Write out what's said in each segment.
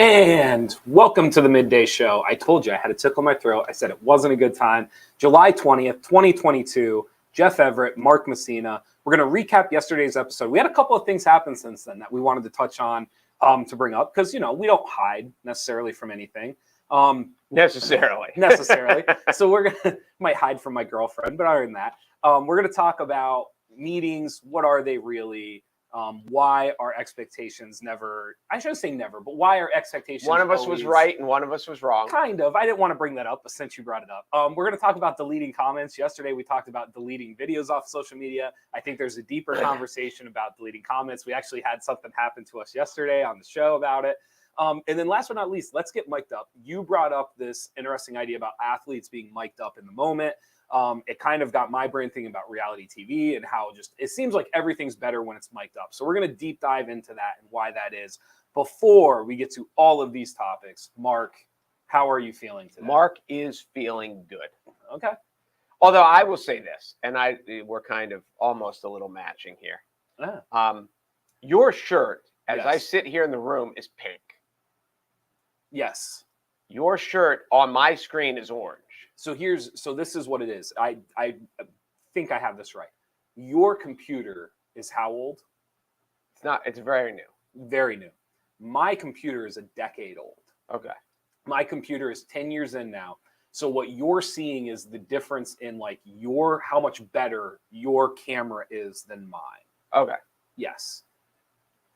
And welcome to the Midday Show. I told you I had a tickle in my throat. I said it wasn't a good time. July 20th, 2022, Jeff Everett, Mark Messina. We're going to recap yesterday's episode. We had a couple of things happen since then that we wanted to touch on to bring up because, you know, we don't hide necessarily from anything. Necessarily. So we're going to, might hide from my girlfriend, but other than that, we're going to talk about meetings. What are they really? Why our expectations never, I shouldn't say never, but why our expectations One of us was right and one of us was wrong. Kind of. I didn't want to bring that up, but since you brought it up, we're going to talk about deleting comments. Yesterday, we talked about deleting videos off social media. I think there's a deeper conversation about deleting comments. We actually had something happen to us yesterday on the show about it. And then last but not least, let's get mic'd up. You brought up this interesting idea about athletes being mic'd up in the moment. It kind of got my brain thinking about reality TV and how just it seems like everything's better when it's mic'd up. So we're going to deep dive into that and why that is. Before we get to all of these topics, Mark, how are you feeling today? Mark is feeling good. Okay. Although I will say this, and we're kind of almost a little matching here. Your shirt, as I sit here in the room, is pink. Yes. Your shirt on my screen is orange. So this is what it is. I think I have this right. Your computer is how old? It's very new. Very new. My computer is a decade old. Okay. My computer is 10 years in now. So what you're seeing is the difference in like how much better your camera is than mine. Okay. Yes.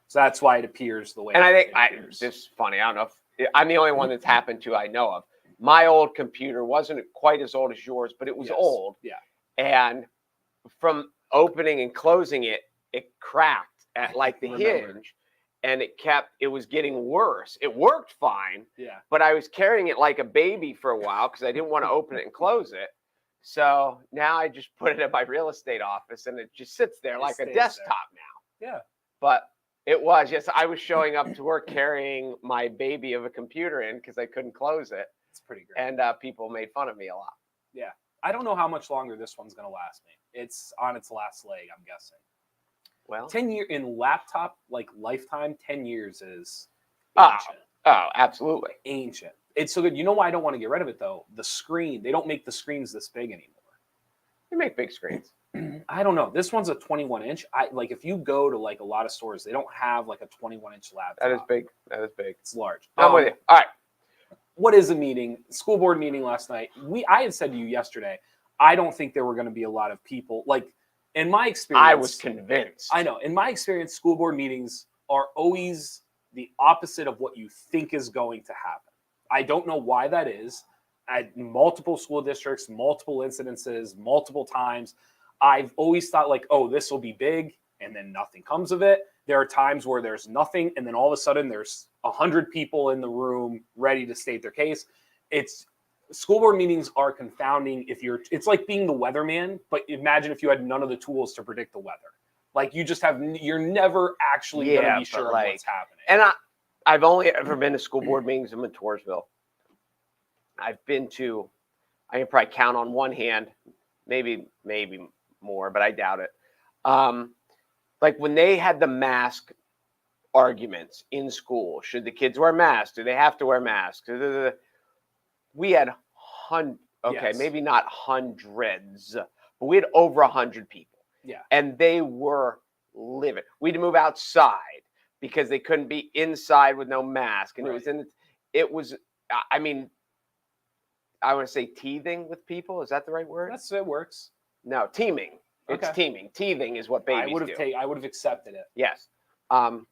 So that's why it appears the way and it I think appears. this is funny. I don't know if I'm the only one that's happened to I know of. My old computer wasn't quite as old as yours, but it was old. Yeah. And from opening and closing it, it cracked at like the hinge, and it was getting worse. It worked fine. Yeah. But I was carrying it like a baby for a while because I didn't want to open it and close it. So now I just put it in my real estate office, and it just sits there like a desktop now. Yeah. But I was showing up to work carrying my baby of a computer in because I couldn't close it. It's pretty great. And people made fun of me a lot. Yeah. I don't know how much longer this one's going to last me. It's on its last leg, I'm guessing. Well, 10 years in laptop, like lifetime, 10 years is ancient. Oh, absolutely. Ancient. It's so good. You know why I don't want to get rid of it, though? The screen. They don't make the screens this big anymore. They make big screens. I don't know. This one's a 21-inch. Like if you go to like a lot of stores, they don't have like a 21-inch laptop. That is big. It's large. I'm with you. All right. What is a meeting? School board meeting last night. I had said to you yesterday, I don't think there were going to be a lot of people. Like in my experience, I was convinced. I know. In my experience, school board meetings are always the opposite of what you think is going to happen. I don't know why that is. At multiple school districts, multiple incidences, multiple times, I've always thought like, oh, this will be big, and then nothing comes of it. There are times where there's nothing, and then all of a sudden there's 100 people in the room ready to state their case. School board meetings are confounding. It's like being the weatherman, but imagine if you had none of the tools to predict the weather. Like you're never actually going to be sure of what's happening. And I've only ever been to school board meetings in Montoursville. I've been to, I can probably count on one hand, maybe more, but I doubt it. Like when they had the mask arguments in school, should the kids wear masks? Do they have to wear masks? We had maybe not hundreds, but we had over 100 people. Yeah. And they were livid. We had to move outside because they couldn't be inside with no mask. And it was I want to say teething with people. Is that the right word? It works. No, teaming. It's teaming. Teething is what babies do. I would have accepted it. Yes. And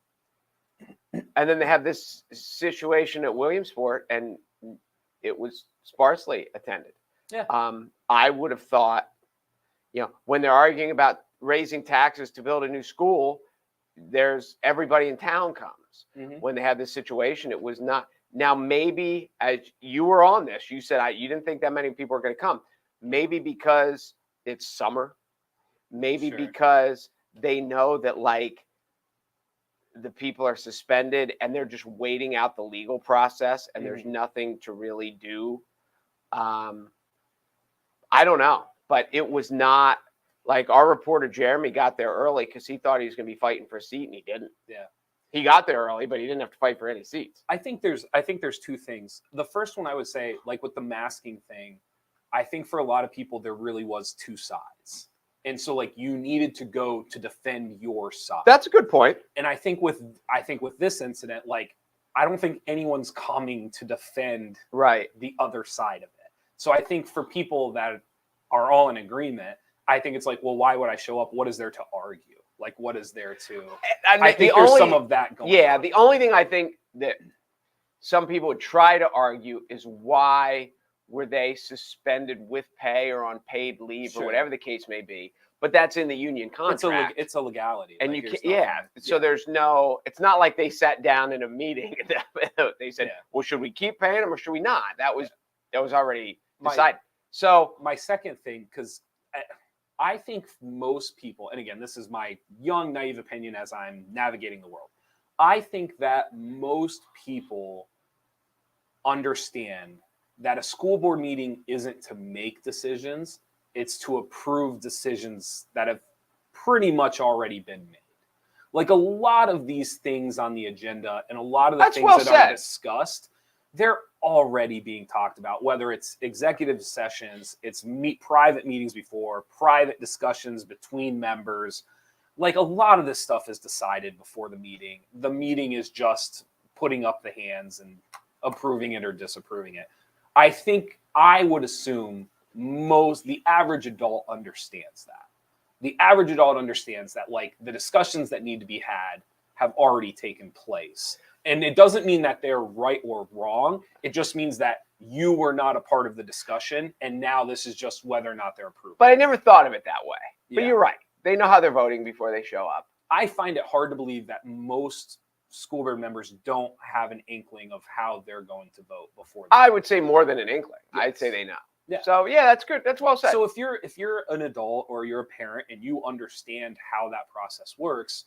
then they have this situation at Williamsport, and it was sparsely attended. Yeah. I would have thought, when they're arguing about raising taxes to build a new school, there's everybody in town comes. Mm-hmm. When they had this situation, it was not. Now, maybe as you were on this, you said you didn't think that many people were going to come. Maybe because it's summer. Maybe because they know that like the people are suspended and they're just waiting out the legal process and there's nothing to really do. I don't know, but it was not like our reporter Jeremy got there early because he thought he was going to be fighting for a seat and he didn't. Yeah. He got there early, but he didn't have to fight for any seats. I think there's two things. The first one I would say, like with the masking thing, I think for a lot of people there really was two sides. And so like you needed to go to defend your side. That's a good point. And I think with this incident, like I don't think anyone's coming to defend the other side of it. So I think for people that are all in agreement, I think it's like, well, why would I show up? What is there to argue? Like, what is there to? I think there's some of that going on. Yeah, the only thing I think that some people would try to argue is why were they suspended with pay or on paid leave or whatever the case may be. But that's in the union contract. It's a legality. And like, so there's no, it's not like they sat down in a meeting. They said, well, should we keep paying them or should we not? That was already decided. So my second thing, because I think most people, and again, this is my young, naive opinion as I'm navigating the world. I think that most people understand that a school board meeting isn't to make decisions. It's to approve decisions that have pretty much already been made. Like a lot of these things on the agenda and a lot of the things that are discussed, they're already being talked about, whether it's executive sessions, it's private meetings before, private discussions between members. Like a lot of this stuff is decided before the meeting. The meeting is just putting up the hands and approving it or disapproving it. I think I would assume the average adult understands that. The average adult understands that like the discussions that need to be had have already taken place. And it doesn't mean that they're right or wrong. It just means that you were not a part of the discussion. And now this is just whether or not they're approved. But I never thought of it that way. But you're right. They know how they're voting before they show up. I find it hard to believe that most school board members don't have an inkling of how they're going to vote before. I would say more than an inkling. Yes. I'd say they know. Yeah. So yeah, that's good. That's well said. So if you're an adult or you're a parent and you understand how that process works,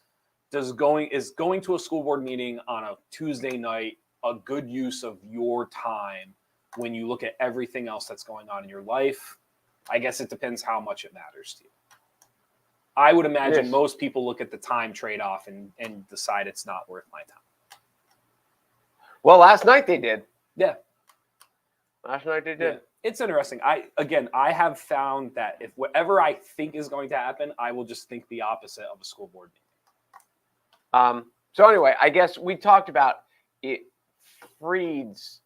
is going to a school board meeting on a Tuesday night a good use of your time when you look at everything else that's going on in your life? I guess it depends how much it matters to you. I would imagine most people look at the time trade-off and decide it's not worth my time. Well, last night they did. Yeah. Last night they did. Yeah. It's interesting. I have found that if whatever I think is going to happen, I will just think the opposite of a school board meeting. So anyway, I guess we talked about it. Freed's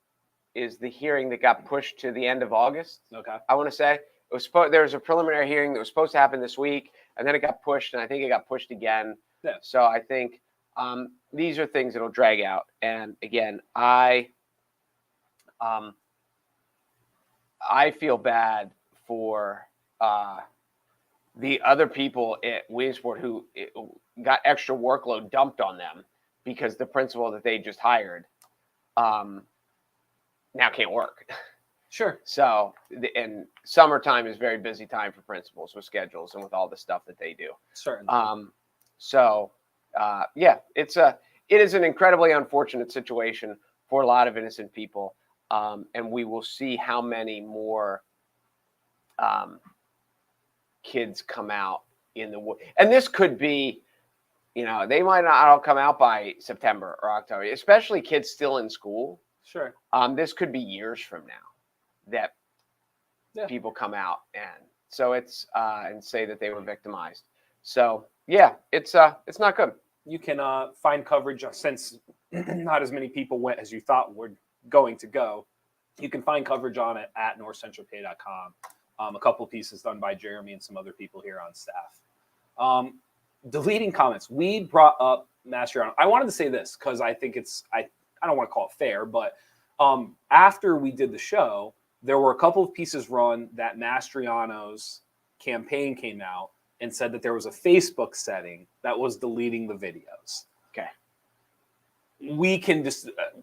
is the hearing that got pushed to the end of August. Okay. I want to say there was a preliminary hearing that was supposed to happen this week, and then it got pushed, and I think it got pushed again. Yeah. So I think these are things that'll drag out. And again, I feel bad for the other people at Williamsport who got extra workload dumped on them because the principal that they just hired now can't work. Sure. So, and summertime is very busy time for principals with schedules and with all the stuff that they do. Certainly. It is an incredibly unfortunate situation for a lot of innocent people. And we will see how many more kids come out in the and this could be, they might not all come out by September or October, especially kids still in school. Sure. This could be years from now that people come out and so it's and say that they were victimized. So yeah, it's not good. You can find coverage since not as many people went as you thought were going to go. You can find coverage on it at NorthcentralPa.com. A couple of pieces done by Jeremy and some other people here on staff. Deleting comments. We brought up Mastriano. I wanted to say this because I think I don't want to call it fair, but after we did the show, there were a couple of pieces run that Mastriano's campaign came out and said that there was a Facebook setting that was deleting the videos. Okay.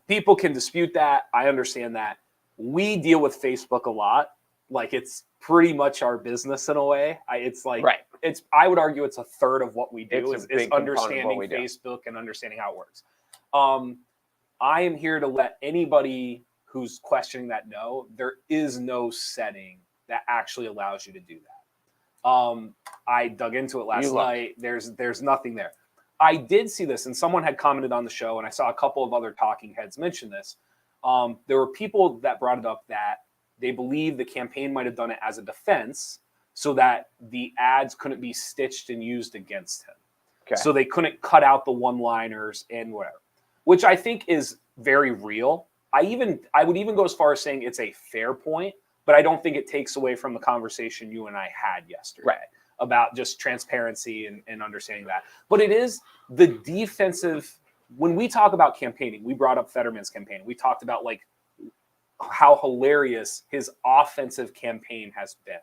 People can dispute that. I understand that. We deal with Facebook a lot. Like it's pretty much our business in a way. I would argue it's a third of what we do is understanding Facebook and understanding how it works. I am here to let anybody who's questioning that know there is no setting that actually allows you to do that. I dug into it last night. There's nothing there. I did see this, and someone had commented on the show, and I saw a couple of other talking heads mention this. There were people that brought it up that they believe the campaign might have done it as a defense so that the ads couldn't be stitched and used against him. Okay. So they couldn't cut out the one-liners and whatever, which I think is very real. I would even go as far as saying it's a fair point, but I don't think it takes away from the conversation you and I had yesterday about just transparency and understanding that. But it is the defensive. When we talk about campaigning, we brought up Fetterman's campaign. We talked about like how hilarious his offensive campaign has been.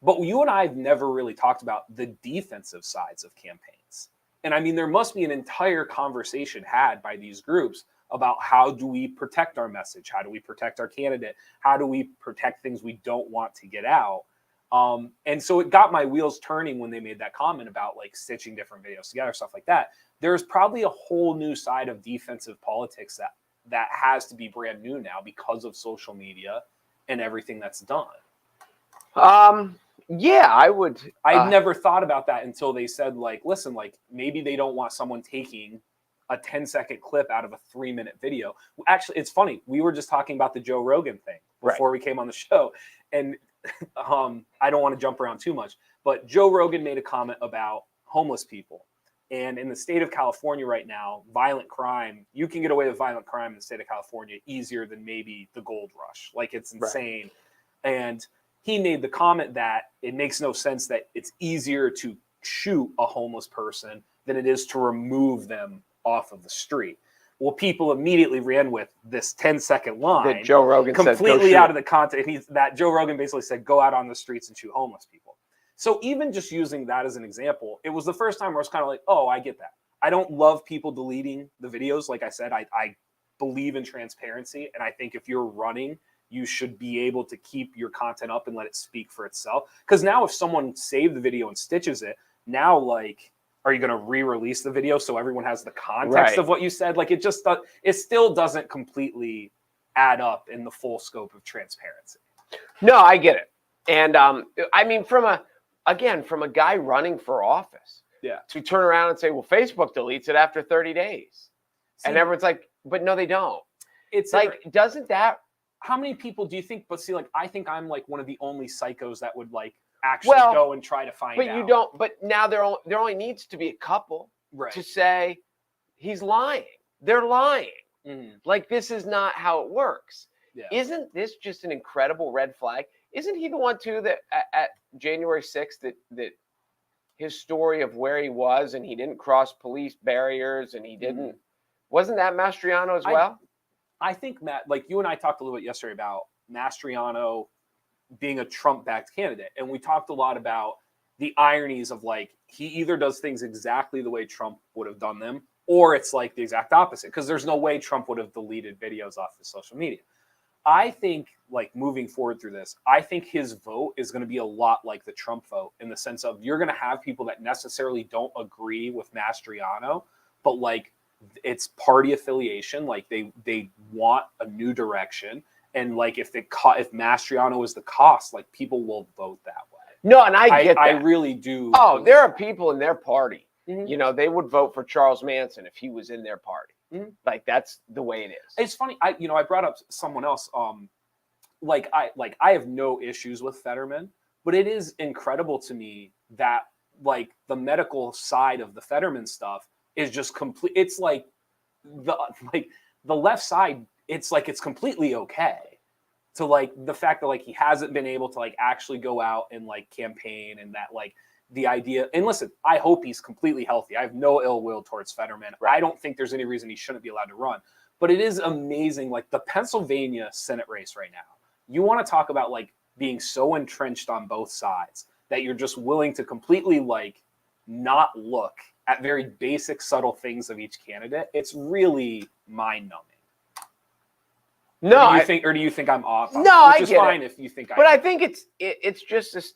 But you and I have never really talked about the defensive sides of campaigns. And I mean, there must be an entire conversation had by these groups about how do we protect our message? How do we protect our candidate? How do we protect things we don't want to get out? And so it got my wheels turning when they made that comment about like stitching different videos together, stuff like that. There's probably a whole new side of defensive politics that has to be brand new now because of social media and everything that's done. Yeah, I would. I'd never thought about that until they said, like, listen, like maybe they don't want someone taking a 10-second clip out of a 3-minute video. Actually, it's funny. We were just talking about the Joe Rogan thing before we came on the show. And I don't want to jump around too much, but Joe Rogan made a comment about homeless people. And in the state of California right now, violent crime, you can get away with violent crime in the state of California easier than maybe the gold rush. Like, it's insane. Right. And he made the comment that it makes no sense that it's easier to shoot a homeless person than it is to remove them off of the street. Well, people immediately ran with this 10-second line that Joe Rogan completely said, out of the context. That Joe Rogan basically said, go out on the streets and shoot homeless people. So even just using that as an example, it was the first time where I was kind of like, oh, I get that. I don't love people deleting the videos. Like I said, I believe in transparency. And I think if you're running, you should be able to keep your content up and let it speak for itself. Because now if someone saved the video and stitches it, now like, are you going to re-release the video so everyone has the context of what you said? Like it still doesn't completely add up in the full scope of transparency. No, I get it. And I mean, from a guy running for office, to turn around and say, well, Facebook deletes it after 30 days. And everyone's like, but no, they don't. It's like, doesn't that... How many people do you think, but see, like, I think I'm like one of the only psychos that would like actually go and try to find out. But you don't, but now there only needs to be a couple to say he's lying. They're lying. Mm-hmm. Like, this is not how it works. Yeah. Isn't this just an incredible red flag? Isn't he the one too that at January 6th that his story of where he was and he didn't cross police barriers and he didn't, wasn't that Mastriano as well? I think, Matt, like you and I talked a little bit yesterday about Mastriano being a Trump-backed candidate. And we talked a lot about the ironies of like, he either does things exactly the way Trump would have done them, or it's like the exact opposite, because there's no way Trump would have deleted videos off his social media. I think like moving forward through this, I think his vote is going to be a lot like the Trump vote in the sense of you're going to have people that necessarily don't agree with Mastriano, but like, it's party affiliation, like they want a new direction, and like if Mastriano is the cost, like people will vote that way. No, and I get that. I really do. Oh, there are people in their party, you know, they would vote for Charles Manson if he was in their party. Mm-hmm. Like that's the way it is. It's funny. I brought up someone else. I have no issues with Fetterman, but it is incredible to me that like the medical side of the Fetterman stuff is just complete. It's like the left side. It's like it's completely okay to like the fact that like he hasn't been able to like actually go out and like campaign, and that like the idea. And listen, I hope he's completely healthy. I have no ill will towards Fetterman. Right. I don't think there's any reason he shouldn't be allowed to run. But it is amazing, like the Pennsylvania Senate race right now. You want to talk about like being so entrenched on both sides that you're just willing to completely like not look at very basic, subtle things of each candidate. It's really mind-numbing. No, or do you think I'm off? No, I get it. Which is fine if you think. But I think it's just this.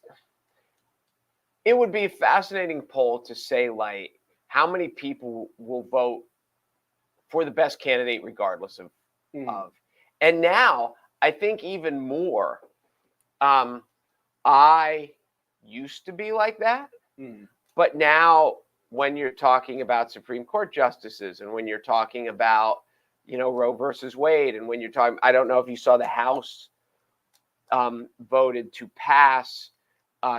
It would be a fascinating poll to say like how many people will vote for the best candidate regardless of. And now I think even more. I used to be like that, but now when you're talking about Supreme Court justices and when you're talking about, Roe versus Wade, and when you're talking, I don't know if you saw the House voted to pass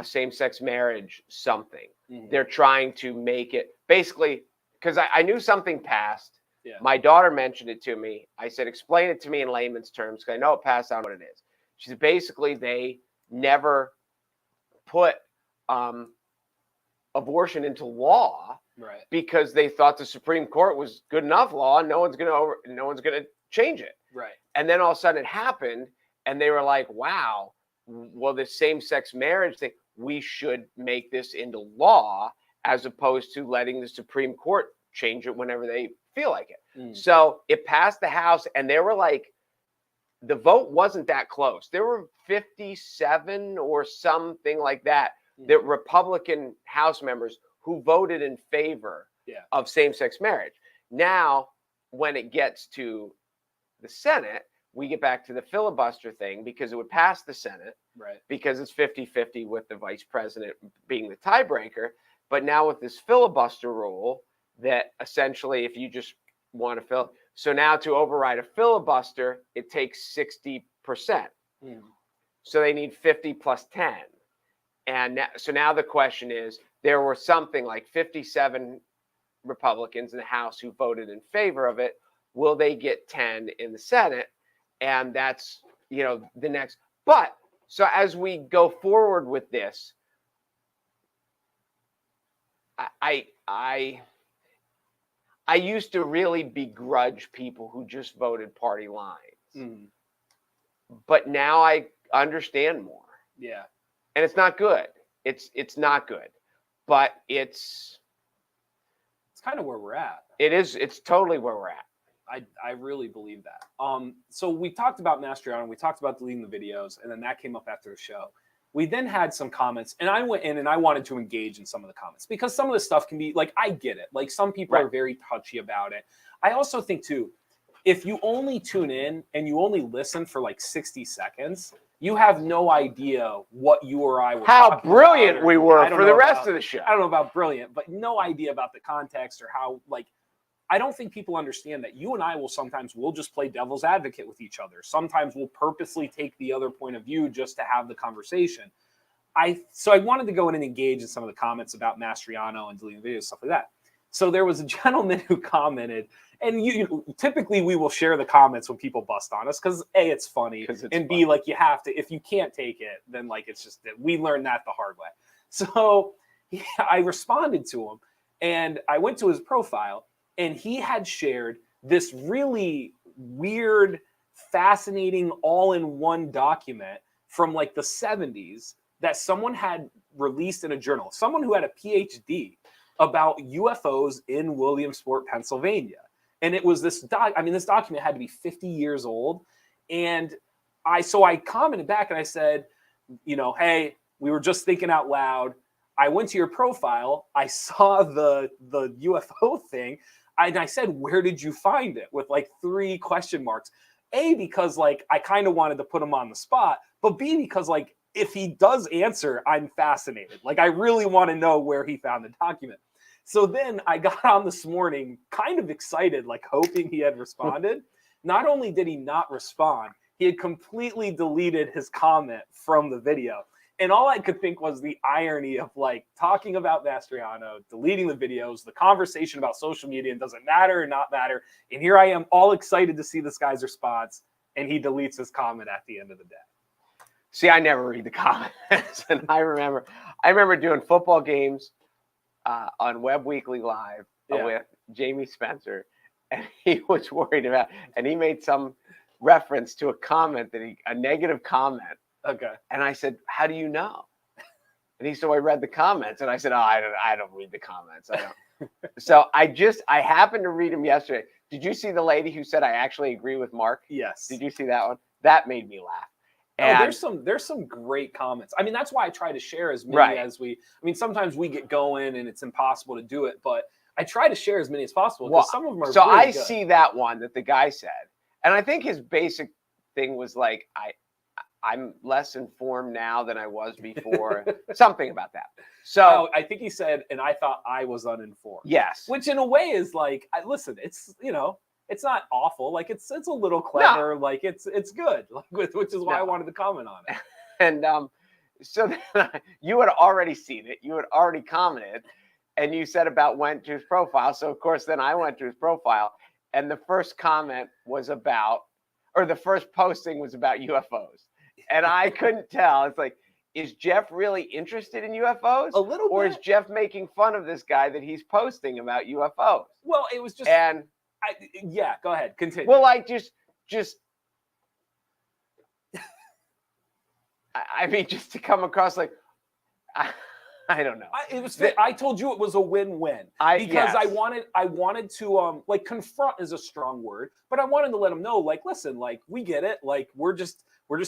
same-sex marriage something. Mhm. They're trying to make it basically, because I knew something passed. Yeah. My daughter mentioned it to me. I said, explain it to me in layman's terms, because I know it passed on what it is. She said, basically, they never put abortion into law, Right. because they thought the Supreme Court was good enough law, and no one's gonna change it. Right. And then all of a sudden it happened, and they were like, wow, well, the same-sex marriage thing, we should make this into law, as opposed to letting the Supreme Court change it whenever they feel like it. Mm. So it passed the House, and they were like, the vote wasn't that close. There were 57 or something like that, that Republican House members who voted in favor of same-sex marriage. Now, when it gets to the Senate, we get back to the filibuster thing, because it would pass the Senate, Right. because it's 50-50 with the vice president being the tiebreaker. But now with this filibuster rule, that essentially if you just want to fill, so now to override a filibuster, it takes 60%. Mm. So they need 50 plus 10. And so now the question is, there were something like 57 Republicans in the House who voted in favor of it. Will they get 10 in the Senate? And that's, the next. But so as we go forward with this, I used to really begrudge people who just voted party lines. Mm. But now I understand more. Yeah. And it's not good. It's not good. But it's kind of where we're at. It is. It's totally where we're at. I really believe that. So we talked about Mastriano, we talked about deleting the videos, and then that came up after the show. We then had some comments, and I went in and I wanted to engage in some of the comments, because some of the stuff can be like, I get it. Like, some people are very touchy about it. I also think too, if you only tune in and you only listen for like 60 seconds, you have no idea what you or I were how brilliant about, we were for the rest of the show. I don't know about brilliant, but no idea about the context or how, like, I don't think people understand that you and I will sometimes, we'll just play devil's advocate with each other. Sometimes we'll purposely take the other point of view just to have the conversation. So I wanted to go in and engage in some of the comments about Mastriano and deleting videos, stuff like that. So there was a gentleman who commented, and typically we will share the comments when people bust on us, because A, it's funny, and B, like, you have to, if you can't take it, then like, it's just that we learned that the hard way. So I responded to him, and I went to his profile, and he had shared this really weird, fascinating, all-in-one document from like the 70s that someone had released in a journal, someone who had a PhD about UFOs in Williamsport, Pennsylvania. And it was this this document had to be 50 years old. And I commented back and I said, hey, we were just thinking out loud. I went to your profile. I saw the UFO thing. And I said, where did you find it? With like 3 question marks. A, because like I kind of wanted to put him on the spot, but B, because like if he does answer, I'm fascinated. Like, I really want to know where he found the document. So then I got on this morning kind of excited, like hoping he had responded. Not only did he not respond, he had completely deleted his comment from the video. And all I could think was the irony of like talking about Mastriano, deleting the videos, the conversation about social media and does it matter or not matter. And here I am all excited to see this guy's response, and he deletes his comment at the end of the day. See, I never read the comments. And I remember doing football games on Web Weekly Live with Jamie Spencer, and he was worried about, and he made some reference to a comment a negative comment. Okay. And I said, how do you know? And he said, I read the comments. And I said, I don't read the comments. I don't. So I happened to read them yesterday. Did you see the lady who said, I actually agree with Mark? Yes. Did you see that one? That made me laugh. And there's some great comments. I mean, that's why I try to share as many as sometimes we get going and it's impossible to do it, but I try to share as many as possible because some of them are so really I good. see that one that the guy said, and I think his basic thing was like, I'm less informed now than I was before. Something about that. So Oh, I think he said, and I thought I was uninformed. yes, Which in a way is like, listen, it's, it's not awful. Like it's a little clever. Like it's good. Like which is why I wanted to comment on it. And so then you had already seen it. You had already commented, and you said went to his profile. So of course, then I went to his profile, and the first comment was about, or the first posting was about UFOs, and I couldn't tell. It's like, is Jeff really interested in UFOs? A little or bit. is Jeff making fun of this guy that he's posting about UFOs? Well, it was just, and yeah, go ahead, continue. well, like just I mean, just to come across like, I don't know. I told you it was a win-win because I wanted to like, confront is a strong word, but I wanted to let him know, like, listen, like, we get it, like we're just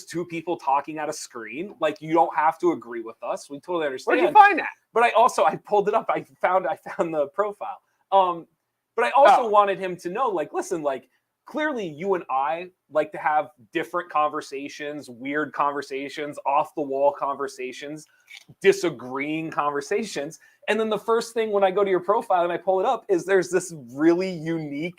two people talking at a screen. Like, you don't have to agree with us. We totally understand. Where'd you find that? But I pulled it up. I found the profile. But I also wanted him to know, like, listen, like, clearly you and I like to have different conversations, weird conversations, off the wall conversations, disagreeing conversations. And then the first thing when I go to your profile and I pull it up is there's this really unique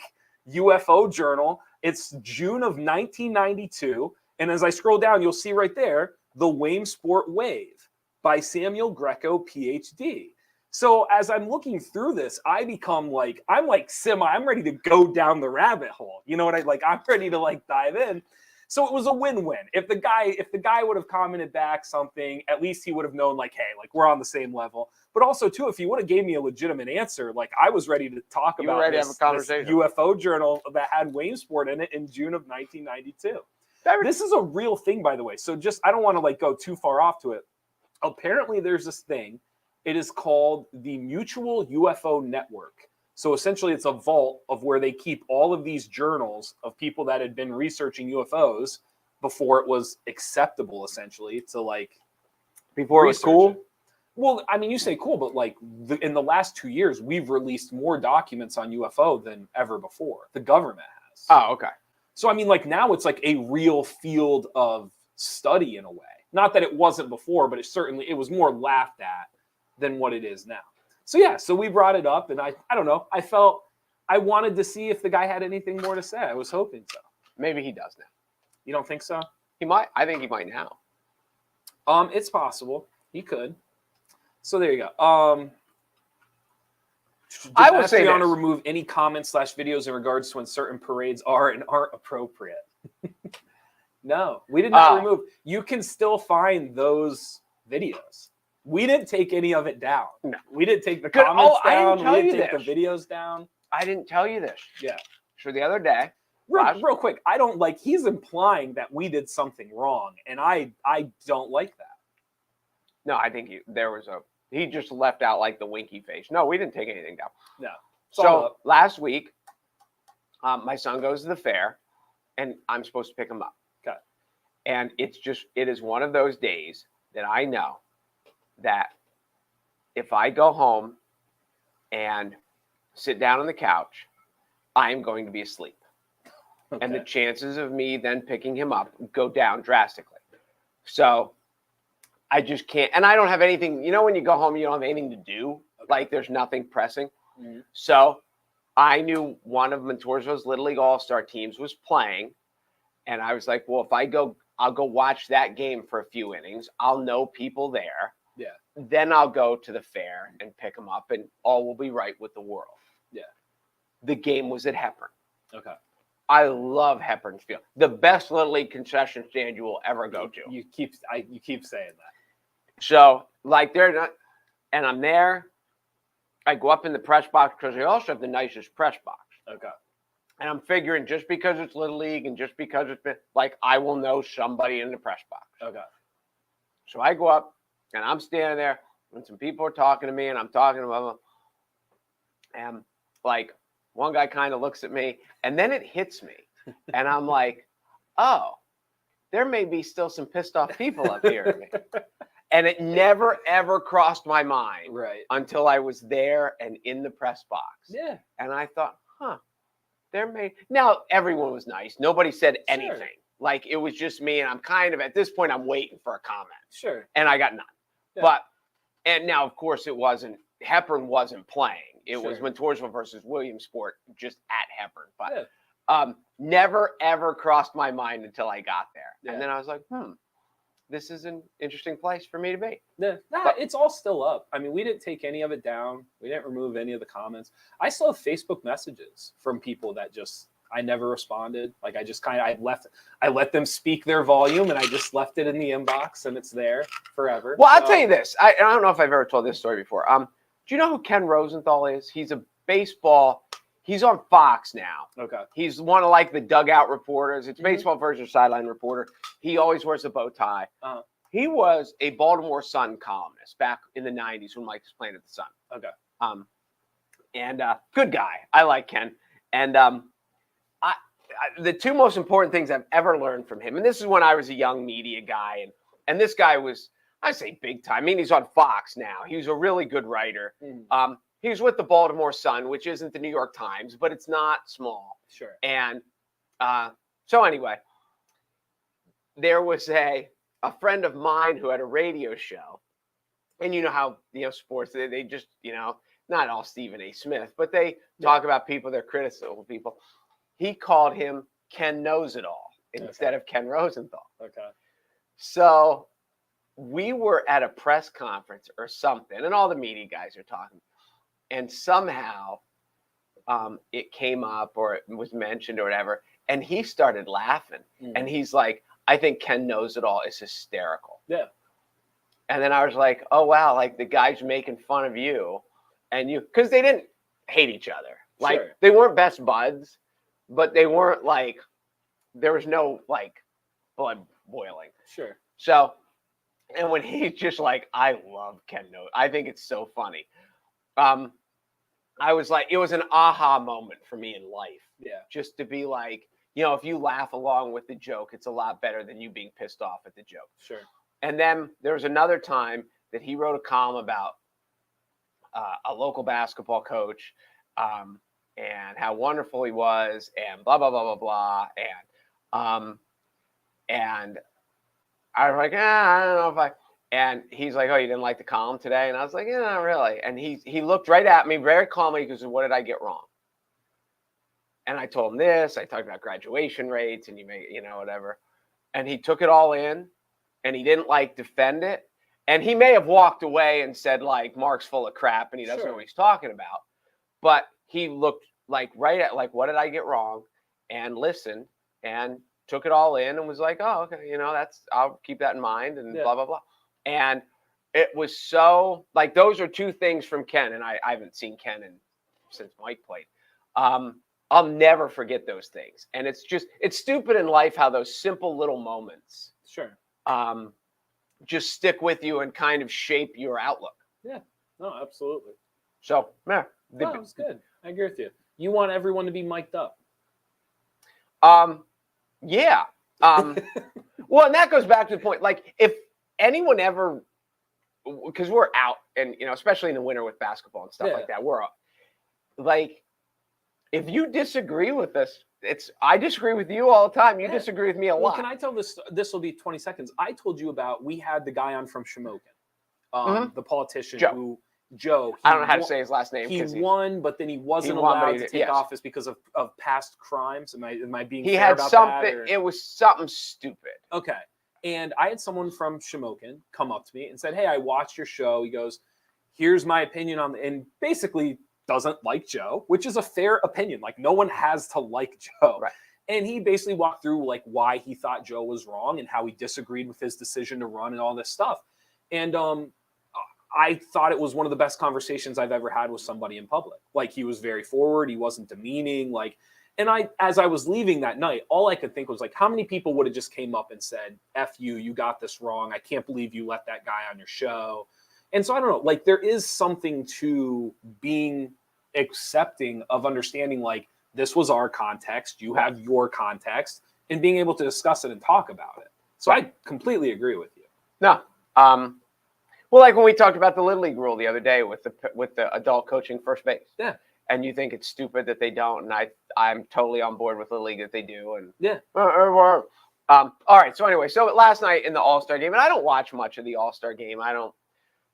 UFO journal. It's June of 1992. And as I scroll down, you'll see right there, The Wamesport Wave by Samuel Greco, PhD. So as I'm looking through this, I become like, I'm ready to go down the rabbit hole. You know what I'm ready to like dive in. So it was a win-win. If the guy would have commented back something, at least he would have known, like, hey, like, we're on the same level. But also too, if he would have gave me a legitimate answer, like, I was ready to talk about this UFO journal that had Wamesport in it in June of 1992. This is a real thing, by the way. So just, I don't want to like go too far off to it. Apparently there's this thing. It is called the Mutual UFO Network. So essentially it's a vault of where they keep all of these journals of people that had been researching UFOs before it was acceptable, essentially, to like, before it was cool. Well, I mean, you say cool, but like in the last 2 years, we've released more documents on UFO than ever before. The government has. Oh, okay. So, I mean, like now it's like a real field of study in a way. Not that it wasn't before, but it was more laughed at than what it is now. So, yeah, so we brought it up, and I don't know. I wanted to see if the guy had anything more to say. I was hoping so. Maybe he does now. You don't think so? He might. I think he might now. It's possible. He could. So there you go. I will say to remove any comments / videos in regards to when certain parades are and aren't appropriate. No, we did not remove. You can still find those videos. We didn't take any of it down. No. We didn't take the comments down. We didn't take the videos down. I didn't tell you this. Yeah. So the other day, real quick, I don't like. He's implying that we did something wrong, and I don't like that. No, I think he just left out like the winky face. No, we didn't take anything down. No. So last week, my son goes to the fair, and I'm supposed to pick him up. Okay. And it is one of those days that I know that if I go home and sit down on the couch, I'm going to be asleep. Okay. And the chances of me then picking him up go down drastically. So I just can't. And I don't have anything, when you go home, you don't have anything to do. Okay. Like there's nothing pressing. Mm-hmm. So I knew one of Montorzo's Little League All-Star teams was playing. And I was like, well, I'll go watch that game for a few innings. I'll know people there. Yeah. Then I'll go to the fair and pick them up, and all will be right with the world. Yeah. The game was at Hepburn. Okay. I love Hepburn Field. The best Little League concession stand you will ever go to. You keep saying that. So, like, they're not, and I'm there. I go up in the press box because they also have the nicest press box. Okay. And I'm figuring just because it's Little League and just because it's been, like, I will know somebody in the press box. Okay. So I go up. And I'm standing there, and some people are talking to me, and I'm talking to them. And, like, one guy kind of looks at me, and then it hits me. And I'm like, oh, there may be still some pissed off people up here at me. And it never, ever crossed my mind until I was there and in the press box. Yeah. And I thought, now, everyone was nice. Nobody said anything. Like it was just me, and I'm kind of at this point I'm waiting for a comment, Sure. and I got none. Yeah. And now of course Hepburn wasn't playing. It was Sure. Montoursville versus Williamsport, just at Hepburn. But Yeah. never ever crossed my mind until I got there, Yeah. and then I was like, this is an interesting place for me to be. Yeah. Nah, it's all still up. I mean, we didn't take any of it down. We didn't remove any of the comments. I still have Facebook messages from people that just I never responded. Like I let them speak their volume, and I just left it in the inbox, and it's there forever. Well, I'll tell you this. I don't know if I've ever told this story before. Do you know who Ken Rosenthal is? He's a baseball. He's on Fox now. Okay. He's one of like the dugout reporters. It's baseball versus sideline reporter. He always wears a bow tie. He was a Baltimore Sun columnist back in the 90s when Mike was playing at the Sun. Okay. And good guy. I like Ken. And the two most important things I've ever learned from him, and this is when I was a young media guy, and this guy was, I say big time. I mean, he's on Fox now. He was a really good writer. He was with the Baltimore Sun, which isn't the New York Times, but it's not small. Sure. And so anyway, there was a friend of mine who had a radio show, and you know how sports they just not all Stephen A. Smith, but they talk about people, they're critical people. He called him Ken Knows It All instead of Ken Rosenthal. Okay. So we were at a press conference or something, and all the media guys are talking. And somehow it came up or it was mentioned or whatever. And he started laughing. And he's like, I think Ken Knows It All is hysterical. Yeah. And then I was like, oh, wow, like the guy's making fun of you. And because they didn't hate each other. Like they weren't best buds, but they weren't like, there was no like blood boiling. Sure. So, and when he's just like, I love Ken Knows. I think it's so funny. I was like, it was an aha moment for me in life. Yeah. Just to be like, if you laugh along with the joke, it's a lot better than you being pissed off at the joke. Sure. And then there was another time that he wrote a column about a local basketball coach and how wonderful he was and blah, blah, blah, blah, blah. And I was like, I don't know if I... And he's like, oh, you didn't like the column today? And I was like, yeah, not really. And he looked right at me very calmly. He goes, what did I get wrong? And I told him this. I talked about graduation rates and whatever. And he took it all in and he didn't like defend it. And he may have walked away and said like, Mark's full of crap and he doesn't know what he's talking about. But he looked like right at like, what did I get wrong? And listened and took it all in and was like, oh, okay. I'll keep that in mind and blah, blah, blah. And it was so like those are two things from Ken, and I haven't seen Ken since Mike played. I'll never forget those things, and it's stupid in life how those simple little moments, just stick with you and kind of shape your outlook. Yeah, no, absolutely. So yeah, that was good. I agree with you. You want everyone to be mic'd up. Yeah. Well, and that goes back to the point, like if anyone ever, because we're out and especially in the winter with basketball and stuff like that, we're up. Like if you disagree with us, I disagree with you all the time. You disagree with me a lot. Can I tell this? This will be 20 seconds. I told you about, we had the guy on from Shamokin, the politician Joe. I don't know how to say his last name. He won, but then he wasn't allowed to take office because of past crimes. Am I being fair about that? It was something stupid. Okay. And I had someone from Shamokin come up to me and said, hey, I watched your show. He goes, here's my opinion on and basically doesn't like Joe, which is a fair opinion. Like no one has to like Joe. Right. And he basically walked through like why he thought Joe was wrong and how he disagreed with his decision to run and all this stuff. And I thought it was one of the best conversations I've ever had with somebody in public. Like he was very forward. He wasn't demeaning. And as I was leaving that night, all I could think was like, how many people would have just came up and said, F you got this wrong. I can't believe you let that guy on your show. And so I don't know, like there is something to being accepting of understanding, like this was our context. You have your context and being able to discuss it and talk about it. So I completely agree with you. No. Well, like when we talked about the Little League rule the other day with the adult coaching first base. Yeah. And you think it's stupid that they don't, and I'm totally on board with the league that they do. And All right. So anyway, so last night in the All-Star game, and I don't watch much of the All-Star game.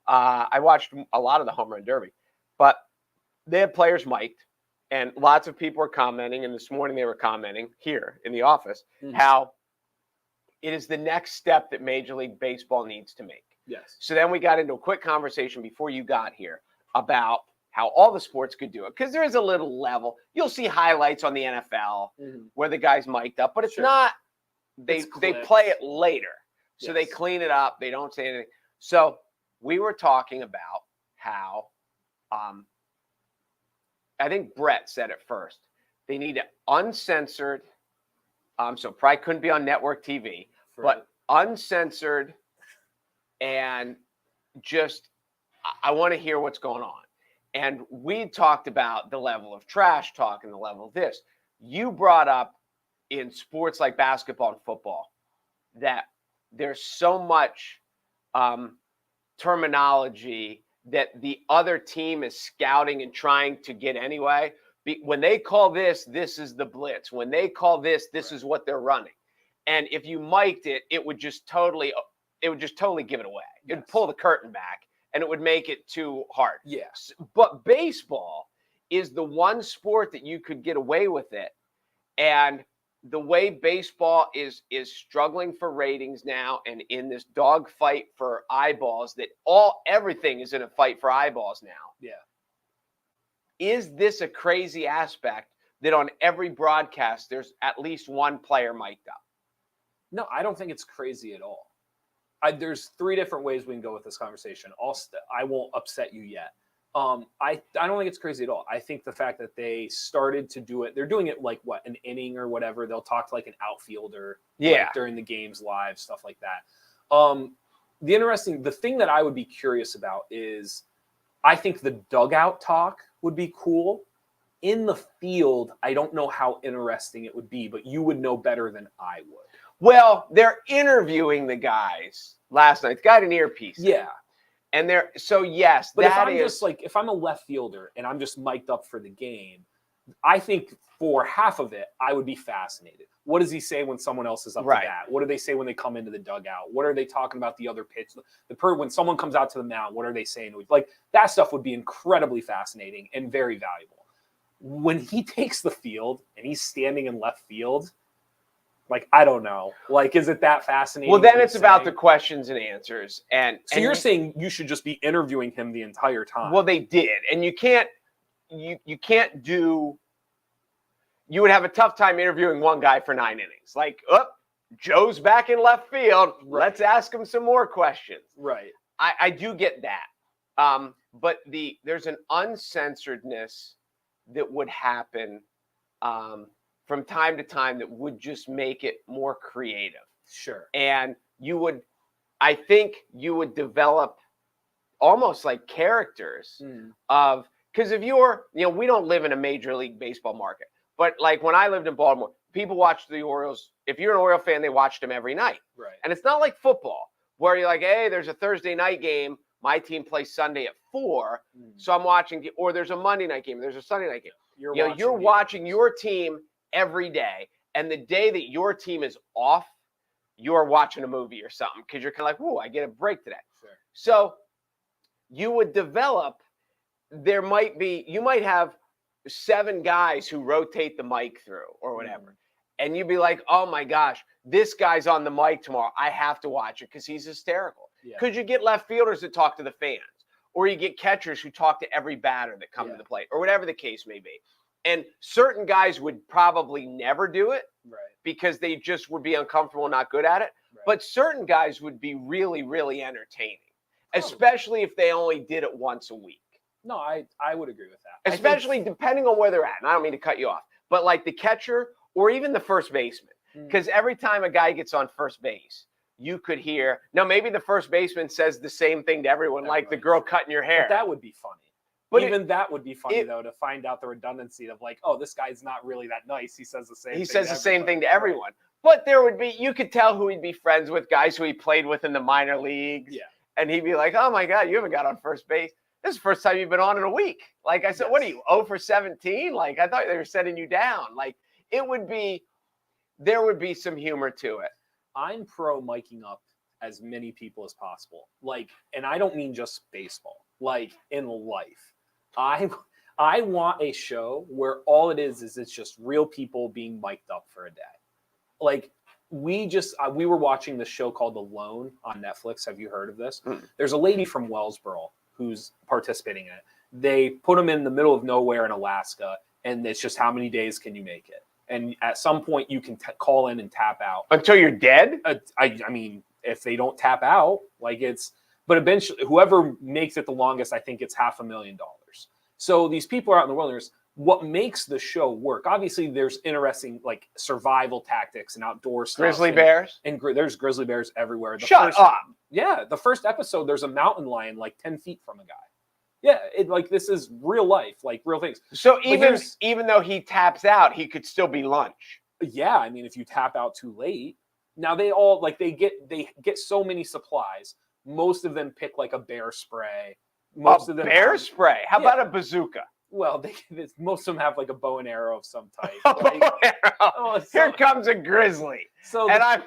I watched a lot of the Home Run Derby, but they had players mic'd, and lots of people were commenting. And this morning they were commenting here in the office how it is the next step that Major League Baseball needs to make. Yes. So then we got into a quick conversation before you got here about how all the sports could do it. Because there is a little level. You'll see highlights on the NFL where the guy's mic'd up, but it's not, they play it later. So they clean it up. They don't say anything. So we were talking about how, I think Brett said it first. They need it uncensored. So probably couldn't be on network TV, but uncensored. And just, I want to hear what's going on. And we talked about the level of trash talk and the level of this. You brought up in sports like basketball and football that there's so much terminology that the other team is scouting and trying to get anyway. When they call this, this is the blitz. When they call this, this is what they're running. And if you mic'd it, it would just totally give it away. It would pull the curtain back and it would make it too hard. Yes. But baseball is the one sport that you could get away with it. And the way baseball is struggling for ratings now and in this dogfight for eyeballs, that everything is in a fight for eyeballs now. Yeah. Is this a crazy aspect that on every broadcast there's at least one player mic'd up? No, I don't think it's crazy at all. There's three different ways we can go with this conversation. I won't upset you yet. I don't think it's crazy at all. I think the fact that they started to do it, they're doing it like an inning or whatever. They'll talk to like an outfielder during the games live, stuff like that. The thing that I would be curious about is I think the dugout talk would be cool. In the field, I don't know how interesting it would be, but you would know better than I would. Well, they're interviewing the guys last night. The guy had an earpiece. Yeah. And yes, but if I'm a left fielder and I'm just mic'd up for the game, I think for half of it, I would be fascinated. What does he say when someone else is up to bat? What do they say when they come into the dugout? What are they talking about the other pitch? When someone comes out to the mound, what are they saying? Like that stuff would be incredibly fascinating and very valuable. When he takes the field and he's standing in left field, like, I don't know. Like, is it that fascinating? Well, then it's about the questions and answers. So you're saying you should just be interviewing him the entire time. Well, they did. And you can't do, you would have a tough time interviewing one guy for 9 innings. Like, Joe's back in left field. Right. Let's ask him some more questions. Right. I do get that. But there's an uncensoredness that would happen from time to time that would just make it more creative. Sure. And I think you would develop almost like characters of, because if we don't live in a Major League Baseball market, but like when I lived in Baltimore, people watched the Orioles. If you're an Oriole fan, they watched them every night. Right. And it's not like football where you're like, hey, there's a Thursday night game. My team plays Sunday at 4. So I'm watching, or there's a Monday night game. There's a Sunday night game. You're watching your team every day. And the day that your team is off, you're watching a movie or something because you're kind of like, whoa, I get a break today. Sure. So you would develop, you might have 7 guys who rotate the mic through or whatever. And you'd be like, oh my gosh, this guy's on the mic tomorrow. I have to watch it because he's hysterical. Because you get left fielders that talk to the fans, or you get catchers who talk to every batter that come to the plate, or whatever the case may be. And certain guys would probably never do it because they just would be uncomfortable and not good at it. Right. But certain guys would be really, really entertaining, especially if they only did it once a week. No, I would agree with that. Especially depending on where they're at. And I don't mean to cut you off, but like the catcher or even the first baseman. Because every time a guy gets on first base, you could hear, now maybe the first baseman says the same thing to everyone, like the girl cutting your hair. But that would be funny. But even that would be funny, though, to find out the redundancy of like, oh, this guy's not really that nice. He says the same thing. He says the same thing to everyone. But there would be, you could tell who he'd be friends with, guys who he played with in the minor leagues. Yeah. And he'd be like, oh my God, you haven't got on first base. This is the first time you've been on in a week. Like I said, what are you, 0 for 17? Like I thought they were setting you down. Like there would be some humor to it. I'm pro miking up as many people as possible. Like, and I don't mean just baseball. Like in life, I want a show where all it is it's just real people being mic'd up for a day. Like we were watching this show called The Loan on Netflix. Have you heard of this? There's a lady from Wellsboro who's participating in it. They put them in the middle of nowhere in Alaska, and it's just how many days can you make it? And at some point, you can call in and tap out until you're dead. I mean, if they don't tap out, like but eventually, whoever makes it the longest, I think it's $500,000. So these people are out in the wilderness. What makes the show work? Obviously, there's interesting like survival tactics and outdoor stuff. Grizzly bears, and there's grizzly bears everywhere. Shut up! Yeah, the first episode, there's a mountain lion like 10 feet from a guy. Yeah, this is real life, like real things. So even though he taps out, he could still be lunch. Yeah, I mean, if you tap out too late, now they all they get so many supplies. Most of them pick like a bear spray. Most of them bear spray. How about a bazooka? Well, most of them have like a bow and arrow of some type. Here comes a grizzly. I'm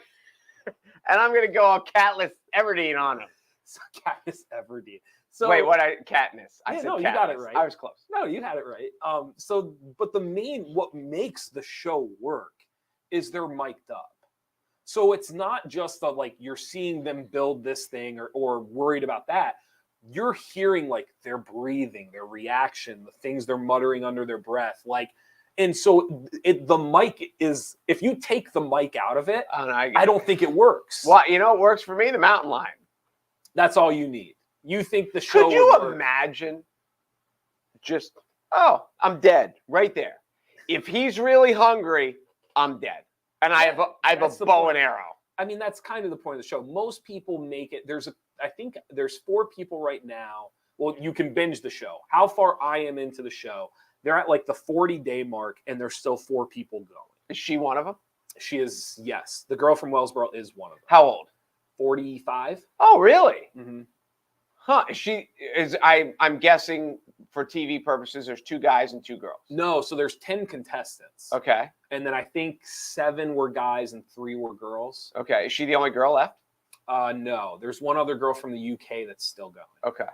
gonna go all Katniss Everdeen on him. So Katniss Everdeen. So wait, Katniss? I said no, Katniss. You got it right. I was close. No, you had it right. But what makes the show work is they're mic'd up. So it's not just like you're seeing them build this thing or worried about that. You're hearing like their breathing, their reaction, the things they're muttering under their breath, like. And so the mic is, if you take the mic out of it, I don't think it works. Well, it works for me, the mountain lion. That's all you need. You think the show Could you imagine just, I'm dead right there. If he's really hungry, I'm dead. And I have a bow and arrow. I mean, that's kind of the point of the show. Most people make it. I think there's 4 people right now. Well, you can binge the show. How far I am into the show, they're at like the 40-day mark, and there's still 4 people going. Is she one of them? She is, yes. The girl from Wellsboro is one of them. How old? 45. Oh, really? Mm-hmm. Huh. She is. I'm guessing for TV purposes, there's 2 guys and 2 girls. No, so there's 10 contestants. Okay. And then I think 7 were guys and 3 were girls. Okay. Is she the only girl left? No. There's one other girl from the UK that's still going. Okay.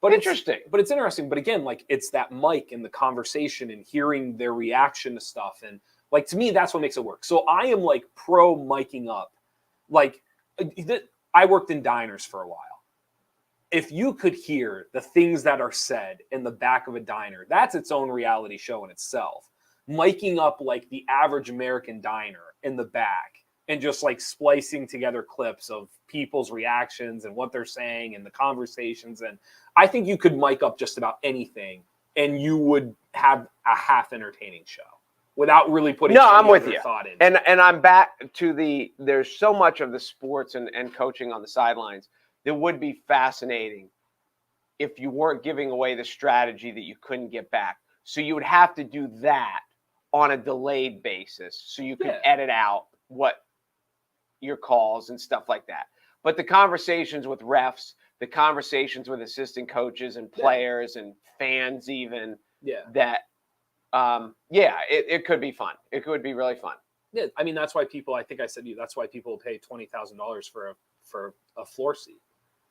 But interesting. It's interesting. But again, like it's that mic and the conversation and hearing their reaction to stuff. And like, to me, that's what makes it work. So I am like pro miking up. Like I worked in diners for a while. If you could hear the things that are said in the back of a diner, that's its own reality show in itself. Miking up like the average American diner in the back and just like splicing together clips of people's reactions and what they're saying and the conversations. And I think you could mic up just about anything and you would have a half entertaining show without really putting I'm with you. Thought in. And I'm back to there's so much of the sports and coaching on the sidelines that would be fascinating if you weren't giving away the strategy that you couldn't get back. So you would have to do that on a delayed basis so you could edit out what your calls and stuff like that. But the conversations with refs, the conversations with assistant coaches and players and fans even, that, it could be fun. It could be really fun. Yeah, I mean, that's why people, I think I said to you, that's why people pay $20,000 for a floor seat.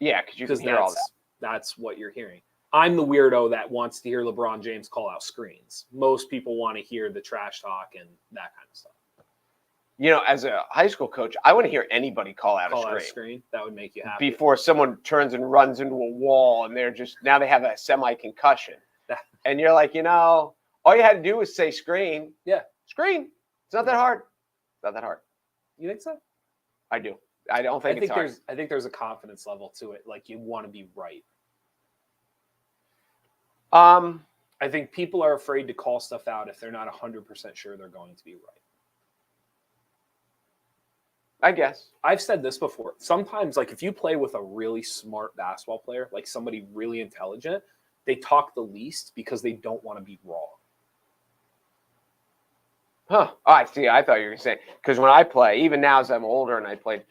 Yeah, because you can hear all that. That's what you're hearing. I'm the weirdo that wants to hear LeBron James call out screens. Most people want to hear the trash talk and that kind of stuff. As a high school coach, I want to hear anybody call out a screen. That would make you happy. Before someone turns and runs into a wall and now they have a semi-concussion. And you're like, all you had to do was say screen. Yeah. Screen. It's not that hard. It's not that hard. You think so? I do. I don't think it's hard. I think there's a confidence level to it. Like you want to be right. I think people are afraid to call stuff out if they're not 100% sure they're going to be right. I guess. I've said this before. Sometimes, like if you play with a really smart basketball player, like somebody really intelligent, they talk the least because they don't want to be wrong. Huh. Oh, I see. I thought you were going to say, because when I play, even now as I'm older and I played,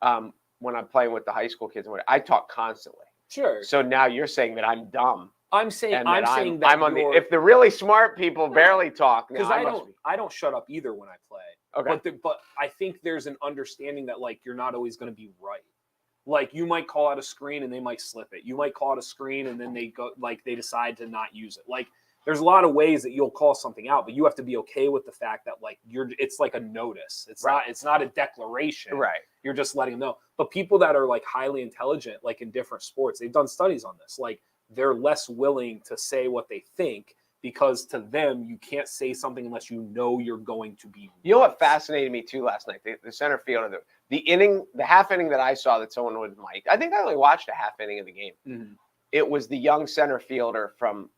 when I'm playing with the high school kids, I talk constantly. Sure. So now you're saying that I'm dumb. I'm saying that I'm on if the really smart people barely talk. Because I don't shut up either when I play. Okay. But I think there's an understanding that like you're not always going to be right. Like you might call out a screen and they might slip it. You might call out a screen and then they go like they decide to not use it. Like there's a lot of ways that you'll call something out, but you have to be okay with the fact that like it's like a notice. It's not a declaration. Right. You're just letting them know. But people that are like highly intelligent, like in different sports, they've done studies on this. Like they're less willing to say what they think because to them you can't say something unless you know you're going to be. You know what fascinated me too last night? The center fielder, the half inning that I saw that someone was Mike. I think I only watched a half inning of the game. Mm-hmm. It was the young center fielder from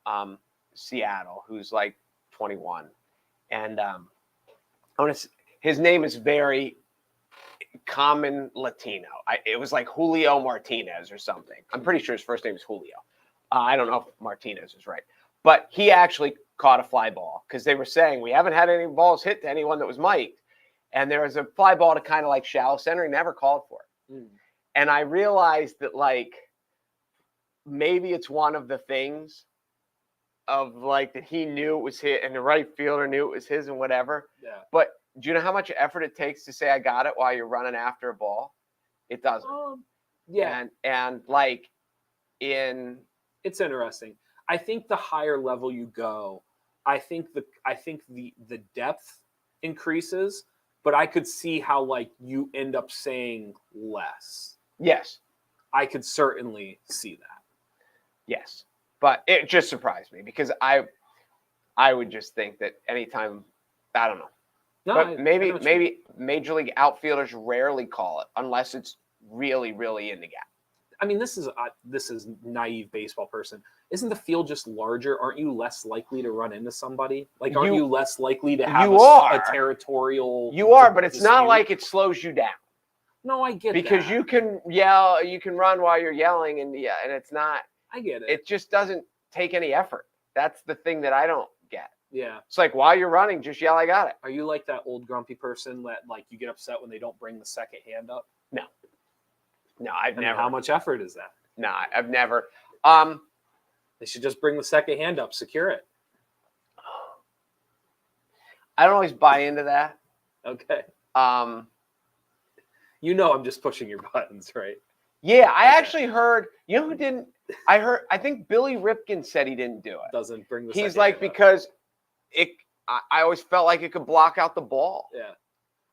Seattle, who's like 21, and his name is very common Latino. It was like Julio Martinez or something. I'm pretty sure his first name is Julio. I don't know if Martinez is right, but he actually caught a fly ball because they were saying we haven't had any balls hit to anyone that was mic'd, and there was a fly ball to kind of like shallow center. He never called for it, and I realized that like maybe it's one of the things of like that he knew it was hit and the right fielder knew it was his and whatever. Yeah. But do you know how much effort it takes to say I got it while you're running after a ball? It doesn't. Yeah. And like it's interesting. I think the higher level you go, I think the depth increases, but I could see how like you end up saying less. Yes. I could certainly see that. Yes. But it just surprised me because I would just think that anytime, I don't know. No, but maybe major league outfielders rarely call it unless it's really, really in the gap. I mean, this is naive baseball person. Isn't the field just larger? Aren't you less likely to run into somebody? Like, aren't you less likely to have a territorial? You are, but it's not like it slows you down. No, I get because that. you can yell, you can run while you're yelling, and it's not. I get it. It just doesn't take any effort. That's the thing that I don't get. Yeah. It's like while you're running, just yell, I got it. Are you like that old grumpy person that like you get upset when they don't bring the second hand up? No. No, I've never. How much effort is that? No, I've never. They should just bring the second hand up, secure it. I don't always buy into that. Okay. You know I'm just pushing your buttons, right? Yeah, I actually heard, you know who didn't? I think Billy Ripken said he didn't do it. Doesn't bring the He's like, because I always felt like it could block out the ball. Yeah.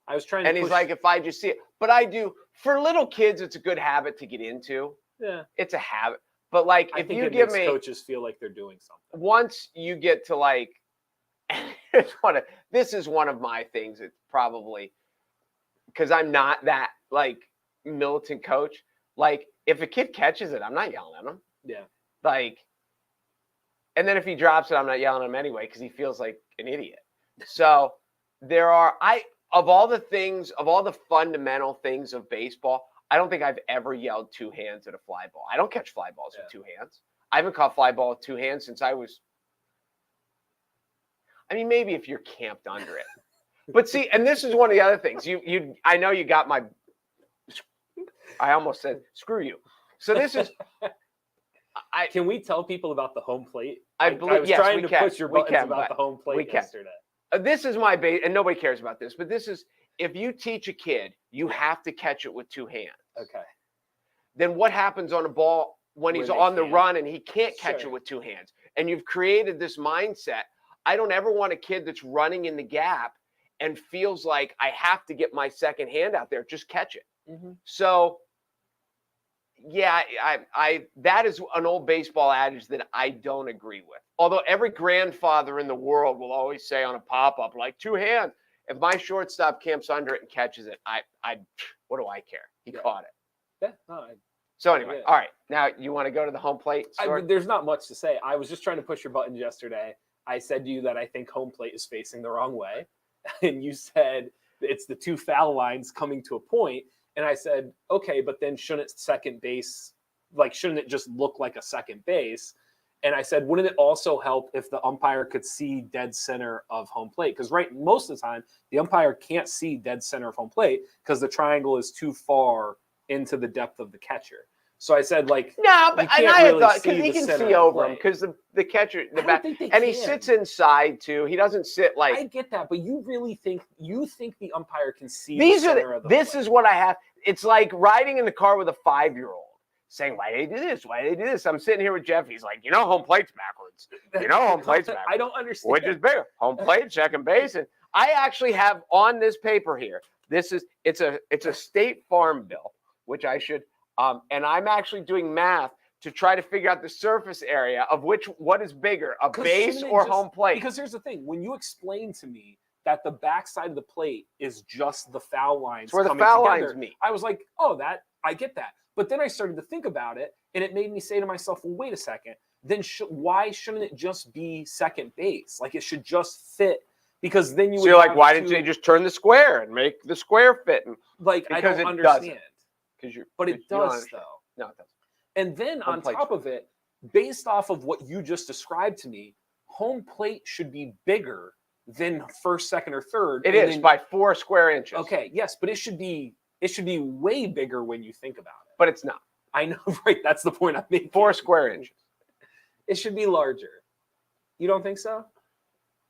I was trying to And he's like, if I just see it. But I do. For little kids, it's a good habit to get into. Yeah. It's a habit. But like, I if think you it give makes me. coaches feel like they're doing something. Once you get to like, this is one of my things. It's probably because I'm not that like militant coach. Like, if a kid catches it, I'm not yelling at him. Yeah. Like, and then if he drops it, I'm not yelling at him anyway because he feels like an idiot. So of all the fundamental things of baseball, I don't think I've ever yelled two hands at a fly ball. I don't catch fly balls with two hands. I haven't caught fly ball with two hands since I was. I mean, maybe if you're camped under it. But see, and this is one of the other things. I know you got my. I almost said screw you. So this is. Can we tell people about the home plate? I was trying to push your buttons about the home plate yesterday. This is my base, and nobody cares about this, but this is, if you teach a kid, you have to catch it with two hands. Okay. Then what happens on a ball when he's on the run and he can't catch it with two hands? And you've created this mindset. I don't ever want a kid that's running in the gap and feels like I have to get my second hand out there. Just catch it. Mm-hmm. So, yeah, that is an old baseball adage that I don't agree with. Although every grandfather in the world will always say on a pop-up, like, two hands. If my shortstop camps under it and catches it, what do I care? He caught it. Yeah. No, so anyway, all right. Now you want to go to the home plate? There's not much to say. I was just trying to push your buttons yesterday. I said to you that I think home plate is facing the wrong way. And you said it's the two foul lines coming to a point. And I said, okay, but then shouldn't second base, shouldn't it just look like a second base? And I said, wouldn't it also help if the umpire could see dead center of home plate? Because most of the time, the umpire can't see dead center of home plate because the triangle is too far into the depth of the catcher. So I said, like, No, you but can't I had really thought see because he the can center see of over him plate. because the catcher, I the don't back, think they and he can. sits inside too. He doesn't sit like. I get that, but you really think the umpire can see These the are center of the this plate? is what I have. It's like riding in the car with a 5-year-old saying, "Why they do this? Why they do this?" I'm sitting here with Jeff. He's like, home plate's backwards. Home plate's backwards. I don't understand. Which is bigger, home plate, second base? And I actually have on this paper here. It's a State Farm bill, which I should. And I'm actually doing math to try to figure out the surface area of what is bigger, a base or home plate. Because here's the thing: when you explain to me that the backside of the plate is just the foul lines, It's where the coming foul together, lines meet. I was like, oh, that I get that. But then I started to think about it, and it made me say to myself, well, wait a second. Then why shouldn't it just be second base? Like it should just fit. Because then you So would you're like, have why didn't they just turn the square and make the square fit? Like I Because don't it understand. But It does though. No, it doesn't. And then Home on plate's top of it, based off of what you just described to me, home plate should be bigger than first, second, or third. It is by 4 square inches. Okay, yes, but it should be way bigger when you think about it. But it's not. I know, right? That's the point I'm making. 4 square inches. It should be larger. You don't think so?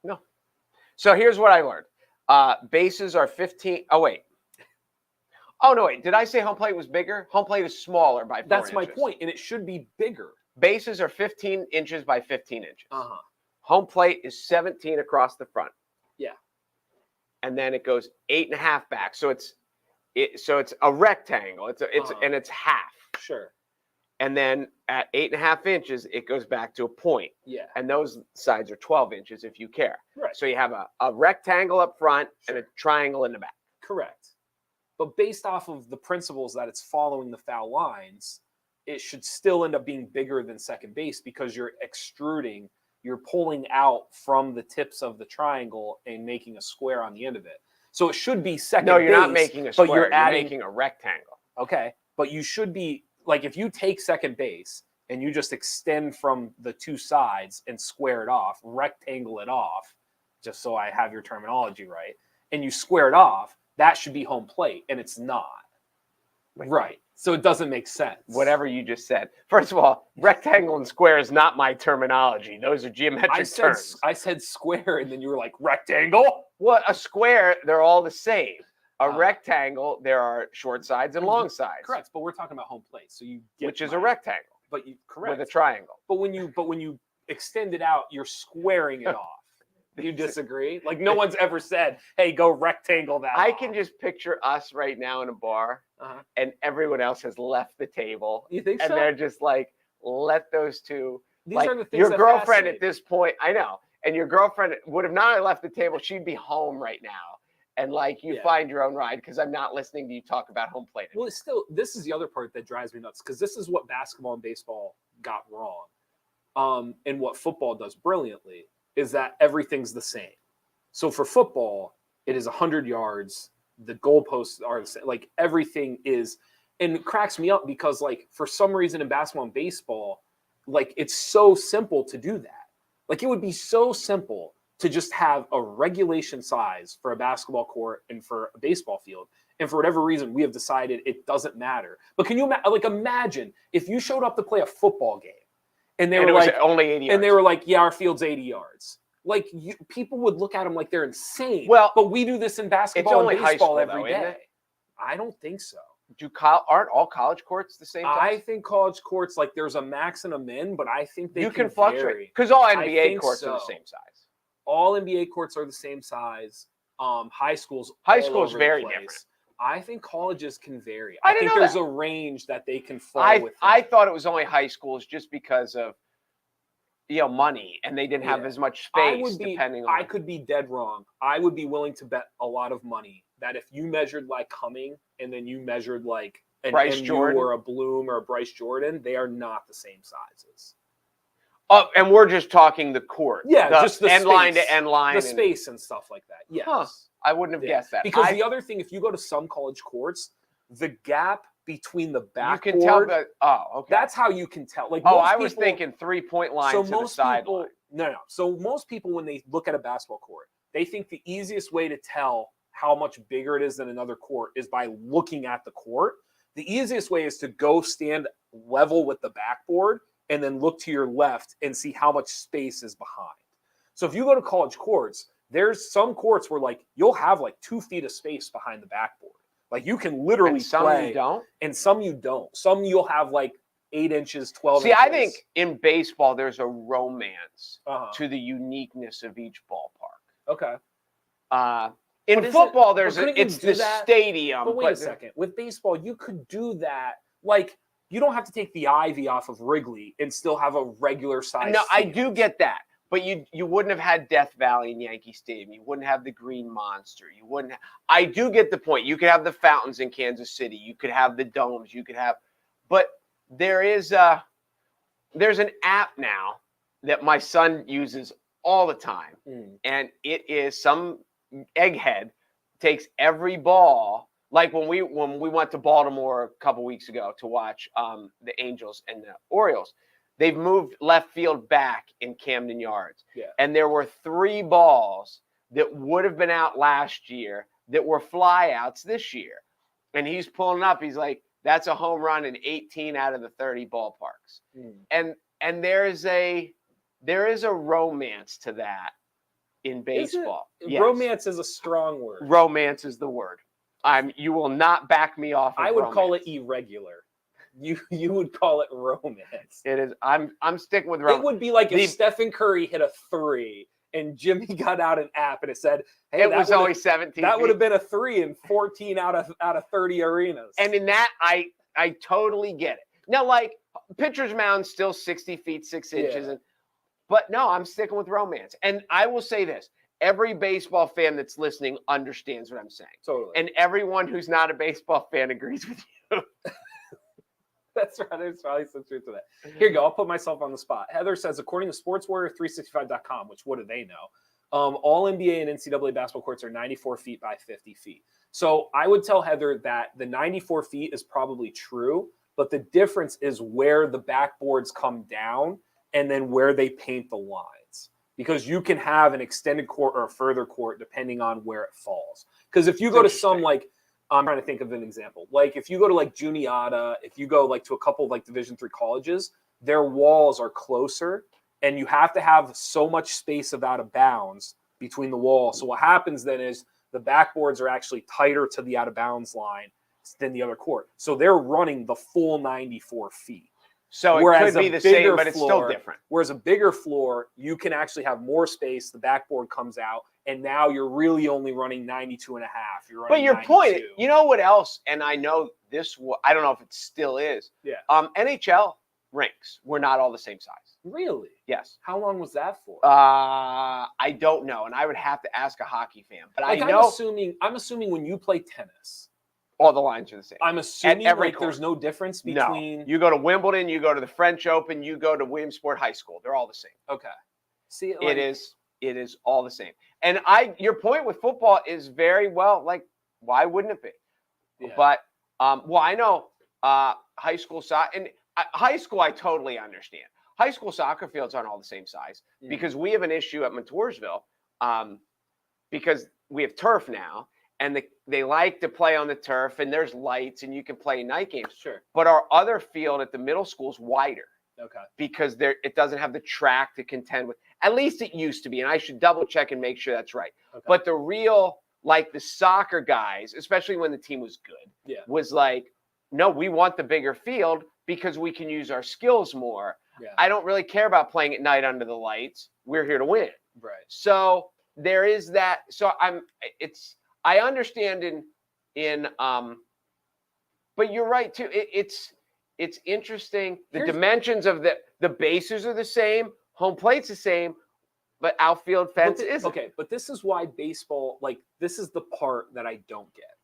No. So here's what I learned. Bases are 15. Oh, wait. Oh, no, wait. Did I say home plate was bigger? Home plate is smaller by 4 That's inches. my point, and it should be bigger. Bases are 15 inches by 15 inches. Uh-huh. Home plate is 17 across the front. Yeah. And then it goes 8.5 back. So it's a rectangle. And it's half. Sure. And then at 8.5 inches, it goes back to a point. Yeah. And those sides are 12 inches if you care. Right. So you have a rectangle up front and a triangle in the back. Correct. But based off of the principles that it's following the foul lines, it should still end up being bigger than second base because you're extruding, you're pulling out from the tips of the triangle and making a square on the end of it. So it should be second base. No, you're not making a square. But you're making a rectangle. Okay. But you should be, like, if you take second base and you just extend from the two sides and square it off, rectangle it off, just so I have your terminology right, and you square it off, that should be home plate, and it's not. Right. So it doesn't make sense. Whatever you just said. First of all, rectangle and square is not my terminology. Those are geometric terms. I said square, and then you were like, rectangle? Well, a square, they're all the same. A rectangle, there are short sides and long sides. Correct, but we're talking about home plate, so you get which is a rectangle. But you correct with a triangle. But when you extend it out, you're squaring it off. Do you disagree? Like no one's ever said, "Hey, go rectangle that." I can just picture us right now in a bar, and everyone else has left the table. You think so? And they're just like, "Let those two." These like, are the things your that girlfriend fascinate at this point, I know, and your girlfriend would have not only left the table; she'd be home right now. And like you find your own ride because I'm not listening to you talk about home plate anymore. Well, it's still, this is the other part that drives me nuts because this is what basketball and baseball got wrong, and what football does brilliantly is that everything's the same. So for football, it is 100 yards. The goalposts are the same. Like everything is, and it cracks me up because like for some reason in basketball and baseball, like it's so simple to do that. Like it would be so simple to just have a regulation size for a basketball court and for a baseball field. And for whatever reason, we have decided it doesn't matter. But can you imagine if you showed up to play a football game and they were like only 80 yards. And they were like, yeah, our field's 80 yards. Like people would look at them like they're insane. Well, but we do this in basketball and baseball every day. Isn't it? I don't think so. Aren't all college courts the same size? I think college courts, like there's a max and a min, but I think they can fluctuate because all NBA courts are the same size. All NBA courts are the same size. High schools very different. I think colleges can vary. I think think there's a range that they can fall within. I thought it was only high schools just because of money, and they didn't have as much space. I could be dead wrong. I would be willing to bet a lot of money that if you measured like Cumming and then you measured like an Bryce MU Jordan or a Bloom or a Bryce Jordan, they are not the same sizes. And we're just talking the court. Yeah, just the end space, line to end line. The space and stuff like that. Yes. Huh. I wouldn't have guessed that. Because the other thing, if you go to some college courts, the gap between the backboard. You can tell that. Oh, okay. That's how you can tell. Like, I was thinking 3-point line to the sideline. No. So most people, when they look at a basketball court, they think the easiest way to tell how much bigger it is than another court is by looking at the court. The easiest way is to go stand level with the backboard and then look to your left and see how much space is behind. So if you go to college courts, there's some courts where like you'll have like 2 feet of space behind the backboard. Like you can literally And some play, you don't. and some you don't. Some you'll have like 8 inches, 12 See, inches. I think in baseball there's a romance to the uniqueness of each ballpark. Okay. In But football, it's the stadium. But wait a second. With baseball, you could do that. Like you don't have to take the ivy off of Wrigley and still have a regular size. No, field. I do get that. But you wouldn't have had Death Valley in Yankee Stadium. You wouldn't have the Green Monster. You wouldn't. I do get the point. You could have the fountains in Kansas City. You could have the domes. You could have, but there's an app now that my son uses all the time, and it is some egghead takes every ball. Like when we went to Baltimore a couple weeks ago to watch the Angels and the Orioles. They've moved left field back in Camden Yards. Yeah. And there were 3 balls that would have been out last year that were flyouts this year. And he's pulling up. He's like, that's a home run in 18 out of the 30 ballparks. And there is a romance to that in baseball. Yes. Romance is a strong word. Romance is the word. You will not back me off of I would romance. call it irregular. You would call it romance. It is. I'm sticking with romance. It would be like if Stephen Curry hit a 3 and Jimmy got out an app and it said, "Hey, it was only 17." That would have been a 3 in 14 out of 30 arenas. And in that, I totally get it. Now, like pitcher's mound, still 60 feet 6 inches, but no, I'm sticking with romance. And I will say this: every baseball fan that's listening understands what I'm saying. Totally. And everyone who's not a baseball fan agrees with you. That's right. There's probably some truth to that. Here you go. I'll put myself on the spot. Heather says, according to SportsWarrior365.com, which what do they know? All NBA and NCAA basketball courts are 94 feet by 50 feet. So I would tell Heather that the 94 feet is probably true, but the difference is where the backboards come down and then where they paint the lines. Because you can have an extended court or a further court depending on where it falls. Because if you go to some like, I'm trying to think of an example. Like if you go to like Juniata, if you go like to a couple of like Division III colleges, their walls are closer and you have to have so much space of out of bounds between the walls. So what happens then is the backboards are actually tighter to the out of bounds line than the other court. So they're running the full 94 feet. So it could be the same, but it's still different. Whereas a bigger floor, you can actually have more space. The backboard comes out, and now you're really only running 92 and a half. You're running 92. Point, you know what else? And I know this, I don't know if it still is. Yeah. NHL rinks were not all the same size. Really? Yes. How long was that for? I don't know, and I would have to ask a hockey fan. But like, I know. I'm assuming when you play tennis, all the lines are the same. I'm assuming like there's no difference between. No. You go to Wimbledon, you go to the French Open, you go to Williamsport High School. They're all the same. Okay. See, like, it is all the same. And your point with football is very well. Like, why wouldn't it be? Yeah. But I know high school soccer and high school. I totally understand. High school soccer fields aren't all the same size because we have an issue at Montoursville because we have turf now. And they like to play on the turf, and there's lights, and you can play night games. Sure. But our other field at the middle school is wider. Okay. Because it doesn't have the track to contend with. At least it used to be, and I should double check and make sure that's right. Okay. But the real, like the soccer guys, especially when the team was good, was like, no, we want the bigger field because we can use our skills more. Yeah. I don't really care about playing at night under the lights. We're here to win. Right. So there is that. So I understand but you're right too. It's interesting. The dimensions of the bases are the same, home plate's the same, but outfield fence isn't. Okay, but this is why baseball, like this is the part that I don't get.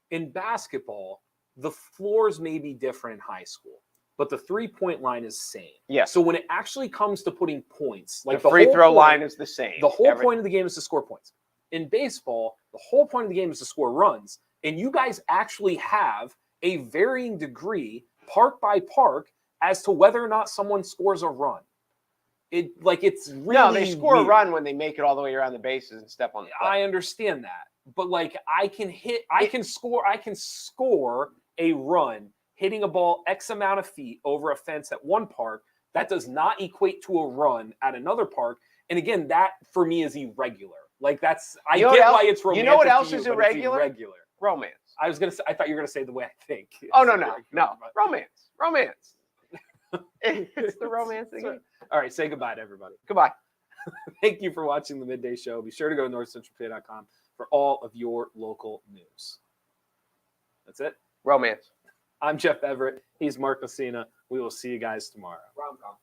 In basketball, the floors may be different in high school, but the 3-point line is the same. Yeah. So when it actually comes to putting points, like the free throw line is the same. The whole point of the game is to score points. In baseball, the whole point of the game is to score runs. And you guys actually have a varying degree, park by park, as to whether or not someone scores a run. It's really no, they score weird. A run when they make it all the way around the bases and step on the plate. I understand that. But like I can score a run hitting a ball X amount of feet over a fence at one park, that does not equate to a run at another park. And again, that for me is irregular. Like I get why it's romantic. You know what else to you, is but irregular? It's irregular. Romance. I thought you were gonna say the way I think. Oh, no. Romance. It's the romance thing. All right, say goodbye to everybody. Goodbye. Thank you for watching the Midday Show. Be sure to go to NorthcentralPa.com for all of your local news. That's it. Romance. I'm Jeff Everett. He's Mark Messina. We will see you guys tomorrow. Rom-com.